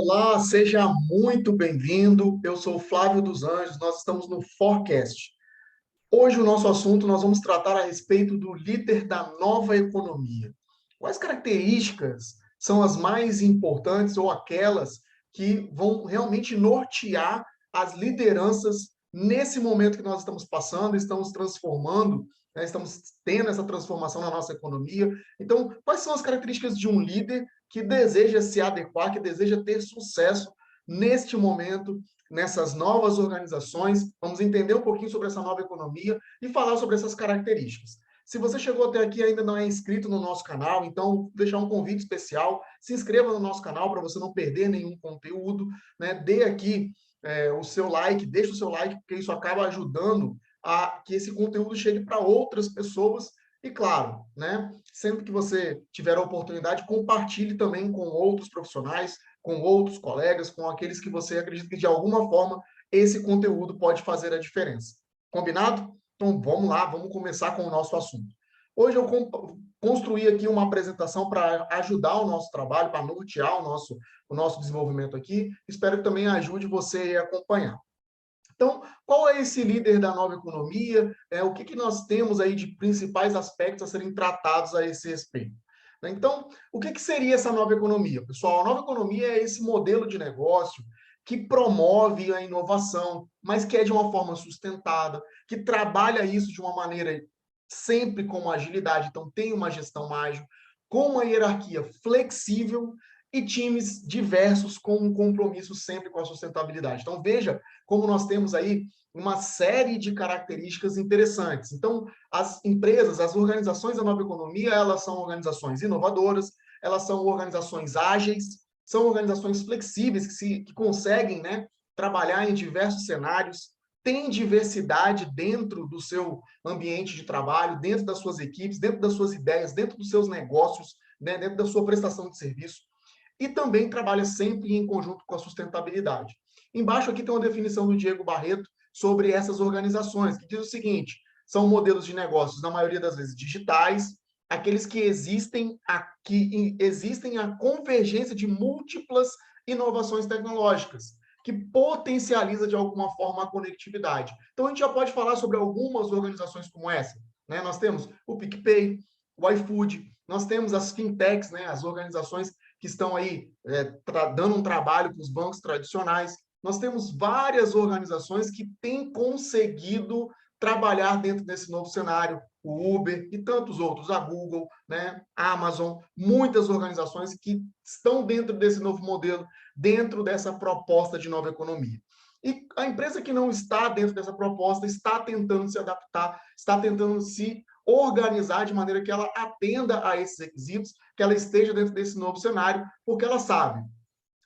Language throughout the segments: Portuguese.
Olá, seja muito bem-vindo. Eu sou o Flávio dos Anjos, nós estamos no Forecast. Hoje o nosso assunto nós vamos tratar a respeito do líder da nova economia. Quais características são as mais importantes ou aquelas que vão realmente nortear as lideranças nesse momento que nós estamos passando, estamos transformando, né, estamos tendo essa transformação na nossa economia. Então, quais são as características de um líder que deseja se adequar, que deseja ter sucesso neste momento, nessas novas organizações? Vamos entender um pouquinho sobre essa nova economia e falar sobre essas características. Se você chegou até aqui e ainda não é inscrito no nosso canal, então vou deixar um convite especial. Se inscreva no nosso canal para você não perder nenhum conteúdo, né? Dê aqui o seu like, deixe o seu like, porque isso acaba ajudando a que esse conteúdo chegue para outras pessoas. E claro, né? Sempre que você tiver a oportunidade, compartilhe também com outros profissionais, com outros colegas, com aqueles que você acredita que de alguma forma esse conteúdo pode fazer a diferença. Combinado? Então vamos lá, vamos começar com o nosso assunto. Hoje eu construí aqui uma apresentação para ajudar o nosso trabalho, para nortear o nosso desenvolvimento aqui. Espero que também ajude você a acompanhar. Então, qual é esse líder da nova economia? O que nós temos aí de principais aspectos a serem tratados a esse respeito? Então, o que seria essa nova economia? Pessoal, a nova economia é esse modelo de negócio que promove a inovação, mas que é de uma forma sustentada, que trabalha isso de uma maneira sempre com agilidade, então tem uma gestão ágil, com uma hierarquia flexível e times diversos com um compromisso sempre com a sustentabilidade. Então, veja como nós temos aí uma série de características interessantes. Então, as empresas, as organizações da nova economia, elas são organizações inovadoras, elas são organizações ágeis, são organizações flexíveis que conseguem, né, trabalhar em diversos cenários, têm diversidade dentro do seu ambiente de trabalho, dentro das suas equipes, dentro das suas ideias, dentro dos seus negócios, né, dentro da sua prestação de serviço, e também trabalha sempre em conjunto com a sustentabilidade. Embaixo aqui tem uma definição do Diego Barreto sobre essas organizações, que diz o seguinte: são modelos de negócios, na maioria das vezes, digitais, aqueles que existem a convergência de múltiplas inovações tecnológicas, que potencializa de alguma forma a conectividade. Então, a gente já pode falar sobre algumas organizações como essa, né? Nós temos o PicPay, o iFood, nós temos as fintechs, né? As organizações que estão aí dando um trabalho para os bancos tradicionais. Nós temos várias organizações que têm conseguido trabalhar dentro desse novo cenário, o Uber e tantos outros, a Google, né, a Amazon, muitas organizações que estão dentro desse novo modelo, dentro dessa proposta de nova economia. E a empresa que não está dentro dessa proposta está tentando se adaptar, está tentando se organizar de maneira que ela atenda a esses requisitos, que ela esteja dentro desse novo cenário, porque ela sabe,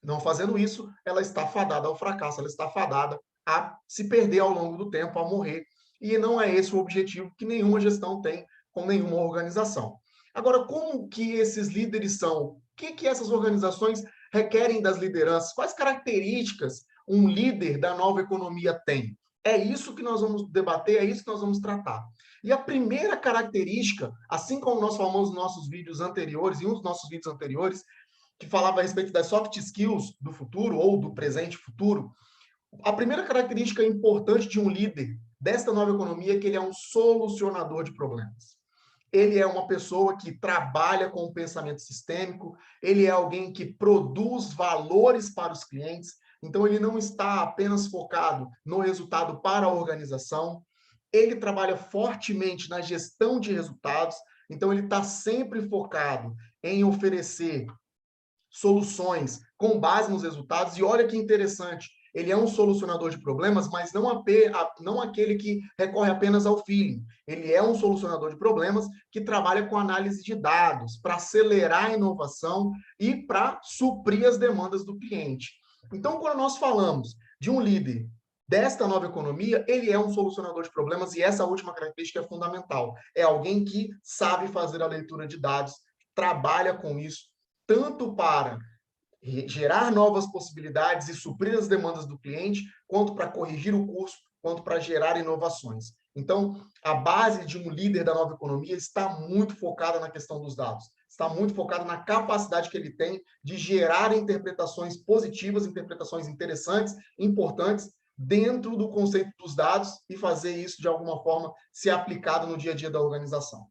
não fazendo isso, ela está fadada ao fracasso, ela está fadada a se perder ao longo do tempo, a morrer. E não é esse o objetivo que nenhuma gestão tem com nenhuma organização. Agora, como que esses líderes são? O que essas organizações requerem das lideranças? Quais características um líder da nova economia tem? É isso que nós vamos debater, é isso que nós vamos tratar. E a primeira característica, assim como nós falamos nos nossos vídeos anteriores, em um dos nossos vídeos anteriores, que falava a respeito das soft skills do futuro ou do presente futuro, a primeira característica importante de um líder desta nova economia é que ele é um solucionador de problemas. Ele é uma pessoa que trabalha com o pensamento sistêmico, ele é alguém que produz valores para os clientes, então ele não está apenas focado no resultado para a organização, ele trabalha fortemente na gestão de resultados, então ele está sempre focado em oferecer soluções com base nos resultados. E olha que interessante, ele é um solucionador de problemas, mas não aquele que recorre apenas ao feeling. Ele é um solucionador de problemas que trabalha com análise de dados para acelerar a inovação e para suprir as demandas do cliente. Então, quando nós falamos de um líder desta nova economia, ele é um solucionador de problemas e essa última característica é fundamental. É alguém que sabe fazer a leitura de dados, trabalha com isso, tanto para gerar novas possibilidades e suprir as demandas do cliente, quanto para corrigir o curso, quanto para gerar inovações. Então, a base de um líder da nova economia está muito focada na questão dos dados. está muito focado na capacidade que ele tem de gerar interpretações positivas, interpretações interessantes, importantes, dentro do conceito dos dados e fazer isso, de alguma forma, ser aplicado no dia a dia da organização.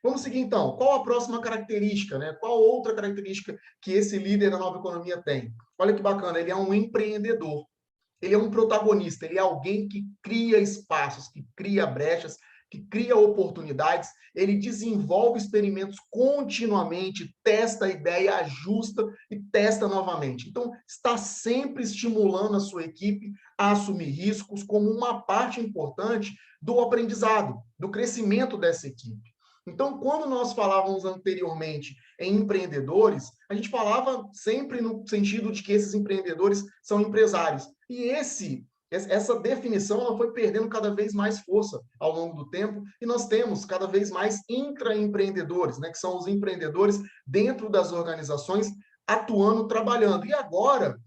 Vamos seguir, então. Qual a próxima característica, né? Qual outra característica que esse líder da nova economia tem? Olha que bacana, ele é um empreendedor. Ele é um protagonista, ele é alguém que cria espaços, que cria brechas, que cria oportunidades, ele desenvolve experimentos continuamente, testa a ideia, ajusta e testa novamente. Então, está sempre estimulando a sua equipe a assumir riscos como uma parte importante do aprendizado, do crescimento dessa equipe. Então, quando nós falávamos anteriormente em empreendedores, a gente falava sempre no sentido de que esses empreendedores são empresários. E essa definição ela foi perdendo cada vez mais força ao longo do tempo, e nós temos cada vez mais intraempreendedores, né, que são os empreendedores dentro das organizações atuando, trabalhando. E agora,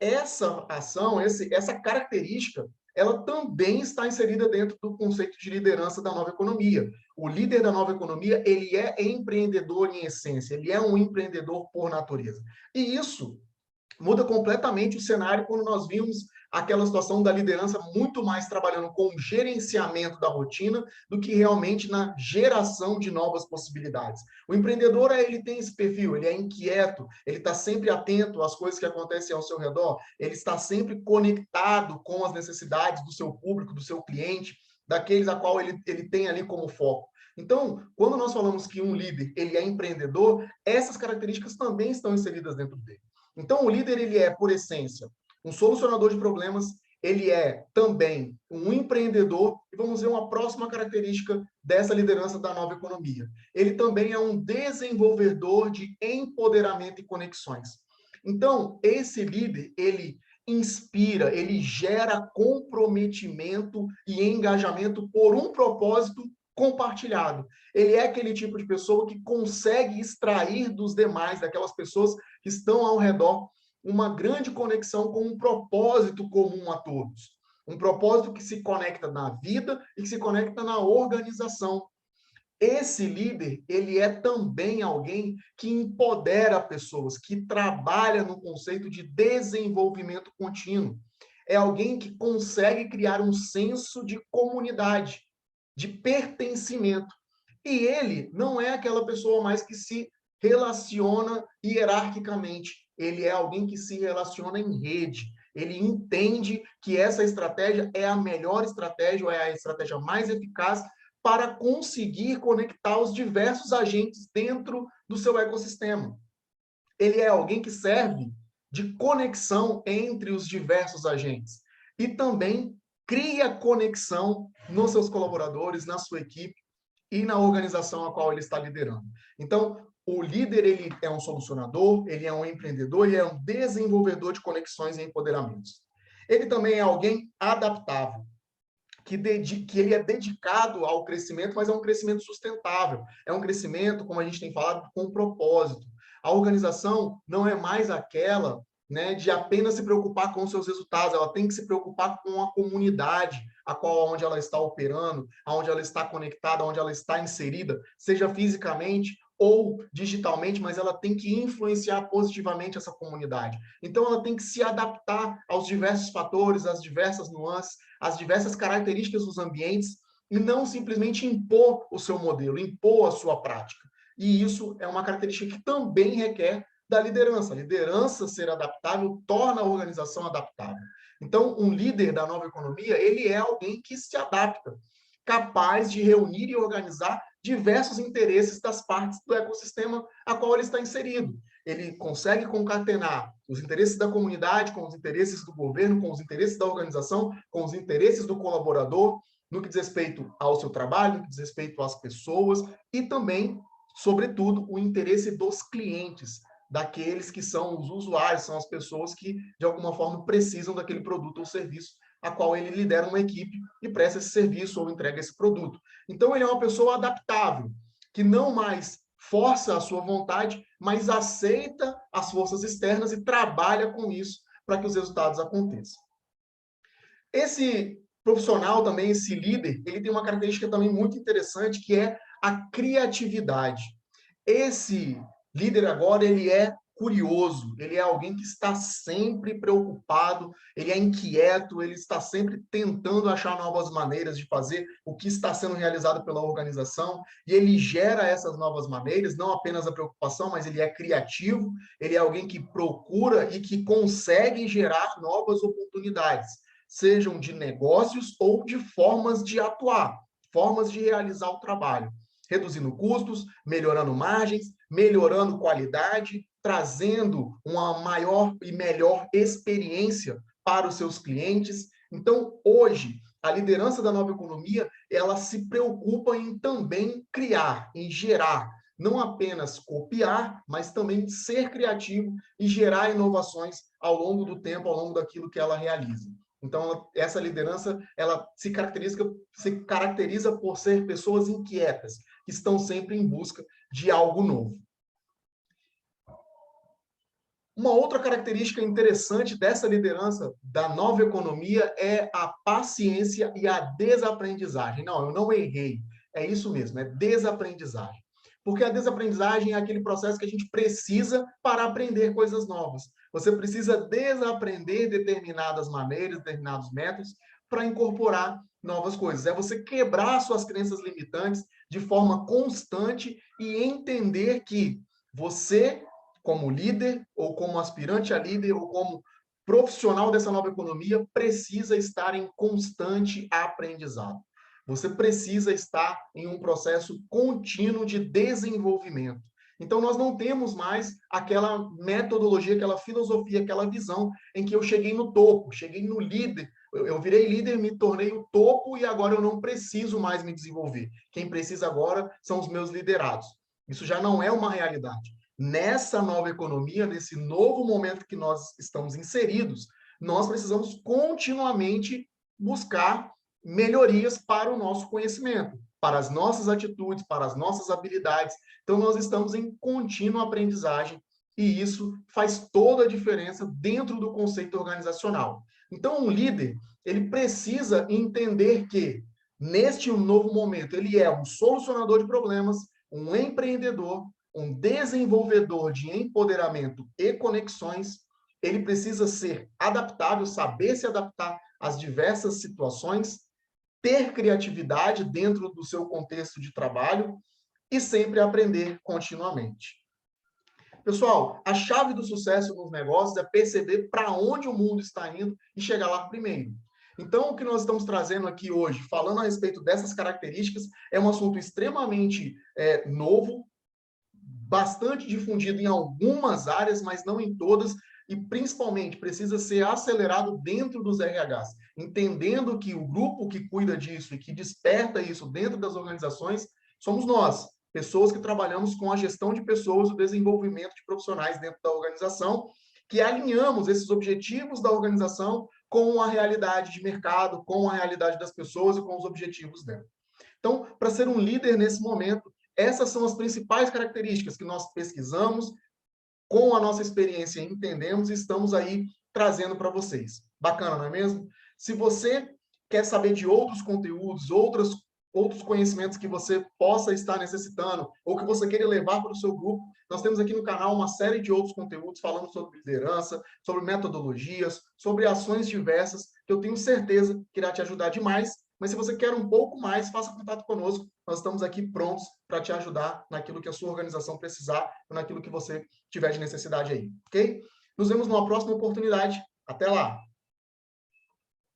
essa ação, essa característica, ela também está inserida dentro do conceito de liderança da nova economia. O líder da nova economia, ele é empreendedor em essência, ele é um empreendedor por natureza. E isso muda completamente o cenário quando nós vimos aquela situação da liderança muito mais trabalhando com o gerenciamento da rotina do que realmente na geração de novas possibilidades. O empreendedor, ele tem esse perfil, ele é inquieto, ele está sempre atento às coisas que acontecem ao seu redor, ele está sempre conectado com as necessidades do seu público, do seu cliente, daqueles a qual ele tem ali como foco. Então, quando nós falamos que um líder ele é empreendedor, essas características também estão inseridas dentro dele. Então, o líder, ele é, por essência, um solucionador de problemas, ele é também um empreendedor, e vamos ver uma próxima característica dessa liderança da nova economia. Ele também é um desenvolvedor de empoderamento e conexões. Então, esse líder, ele inspira, ele gera comprometimento e engajamento por um propósito compartilhado. Ele é aquele tipo de pessoa que consegue extrair dos demais, daquelas pessoas que estão ao redor, uma grande conexão com um propósito comum a todos. Um propósito que se conecta na vida e que se conecta na organização. Esse líder, ele é também alguém que empodera pessoas, que trabalha no conceito de desenvolvimento contínuo. É alguém que consegue criar um senso de comunidade, de pertencimento. E ele não é aquela pessoa mais que se relaciona hierarquicamente. Ele é alguém que se relaciona em rede. Ele entende que essa estratégia é a melhor estratégia, ou é a estratégia mais eficaz para conseguir conectar os diversos agentes dentro do seu ecossistema. Ele é alguém que serve de conexão entre os diversos agentes e também cria conexão nos seus colaboradores, na sua equipe e na organização a qual ele está liderando. Então, o líder, ele é um solucionador, ele é um empreendedor, ele é um desenvolvedor de conexões e empoderamentos. Ele também é alguém adaptável, que ele é dedicado ao crescimento, mas é um crescimento sustentável. É um crescimento, como a gente tem falado, com propósito. A organização não é mais aquela, né, de apenas se preocupar com os seus resultados, ela tem que se preocupar com a comunidade, a qual onde ela está operando, aonde ela está conectada, onde ela está inserida, seja fisicamente ou digitalmente, mas ela tem que influenciar positivamente essa comunidade. Então, ela tem que se adaptar aos diversos fatores, às diversas nuances, às diversas características dos ambientes, e não simplesmente impor o seu modelo, impor a sua prática. E isso é uma característica que também requer da liderança. A liderança ser adaptável torna a organização adaptável. Então, um líder da nova economia, ele é alguém que se adapta, capaz de reunir e organizar diversos interesses das partes do ecossistema a qual ele está inserido. Ele consegue concatenar os interesses da comunidade com os interesses do governo, com os interesses da organização, com os interesses do colaborador, no que diz respeito ao seu trabalho, no que diz respeito às pessoas e também, sobretudo, o interesse dos clientes, daqueles que são os usuários, são as pessoas que, de alguma forma, precisam daquele produto ou serviço a qual ele lidera uma equipe e presta esse serviço ou entrega esse produto. Então, ele é uma pessoa adaptável, que não mais força a sua vontade, mas aceita as forças externas e trabalha com isso para que os resultados aconteçam. Esse profissional também, esse líder, ele tem uma característica também muito interessante, que é a criatividade. Esse líder agora, ele é curioso, ele é alguém que está sempre preocupado, ele é inquieto, ele está sempre tentando achar novas maneiras de fazer o que está sendo realizado pela organização, e ele gera essas novas maneiras, não apenas a preocupação, mas ele é criativo, ele é alguém que procura e que consegue gerar novas oportunidades, sejam de negócios ou de formas de atuar, formas de realizar o trabalho, reduzindo custos, melhorando margens, melhorando qualidade, trazendo uma maior e melhor experiência para os seus clientes. Então, hoje, a liderança da nova economia, ela se preocupa em também criar, em gerar, não apenas copiar, mas também ser criativo e gerar inovações ao longo do tempo, ao longo daquilo que ela realiza. Então, essa liderança, ela se caracteriza por ser pessoas inquietas, que estão sempre em busca de algo novo. Uma outra característica interessante dessa liderança da nova economia é a paciência e a desaprendizagem. Não, eu não errei. É isso mesmo, é desaprendizagem. Porque a desaprendizagem é aquele processo que a gente precisa para aprender coisas novas. Você precisa desaprender determinadas maneiras, determinados métodos, para incorporar novas coisas. É você quebrar suas crenças limitantes de forma constante e entender que você, como líder, ou como aspirante a líder, ou como profissional dessa nova economia, precisa estar em constante aprendizado. Você precisa estar em um processo contínuo de desenvolvimento. Então, nós não temos mais aquela metodologia, aquela filosofia, aquela visão em que eu cheguei no topo, cheguei no líder, eu virei líder, me tornei o topo e agora eu não preciso mais me desenvolver. Quem precisa agora são os meus liderados. Isso já não é uma realidade. Nessa nova economia, nesse novo momento que nós estamos inseridos, nós precisamos continuamente buscar melhorias para o nosso conhecimento, para as nossas atitudes, para as nossas habilidades. Então, nós estamos em contínua aprendizagem e isso faz toda a diferença dentro do conceito organizacional. Então, um líder, ele precisa entender que, neste novo momento, ele é um solucionador de problemas, um empreendedor, um desenvolvedor de empoderamento e conexões. Ele precisa ser adaptável, saber se adaptar às diversas situações, ter criatividade dentro do seu contexto de trabalho e sempre aprender continuamente. Pessoal, a chave do sucesso nos negócios é perceber para onde o mundo está indo e chegar lá primeiro. Então, o que nós estamos trazendo aqui hoje, falando a respeito dessas características, é um assunto extremamente novo, bastante difundido em algumas áreas, mas não em todas, e principalmente precisa ser acelerado dentro dos RHs, entendendo que o grupo que cuida disso e que desperta isso dentro das organizações somos nós, pessoas que trabalhamos com a gestão de pessoas, o desenvolvimento de profissionais dentro da organização, que alinhamos esses objetivos da organização com a realidade de mercado, com a realidade das pessoas e com os objetivos dela. Então, para ser um líder nesse momento, essas são as principais características que nós pesquisamos, com a nossa experiência entendemos e estamos aí trazendo para vocês. Bacana, não é mesmo? Se você quer saber de outros conteúdos, outros conhecimentos que você possa estar necessitando ou que você queira levar para o seu grupo, nós temos aqui no canal uma série de outros conteúdos falando sobre liderança, sobre metodologias, sobre ações diversas, que eu tenho certeza que irá te ajudar demais. Mas se você quer um pouco mais, faça contato conosco. Nós estamos aqui prontos para te ajudar naquilo que a sua organização precisar, ou naquilo que você tiver de necessidade aí, ok? Nos vemos numa próxima oportunidade. Até lá!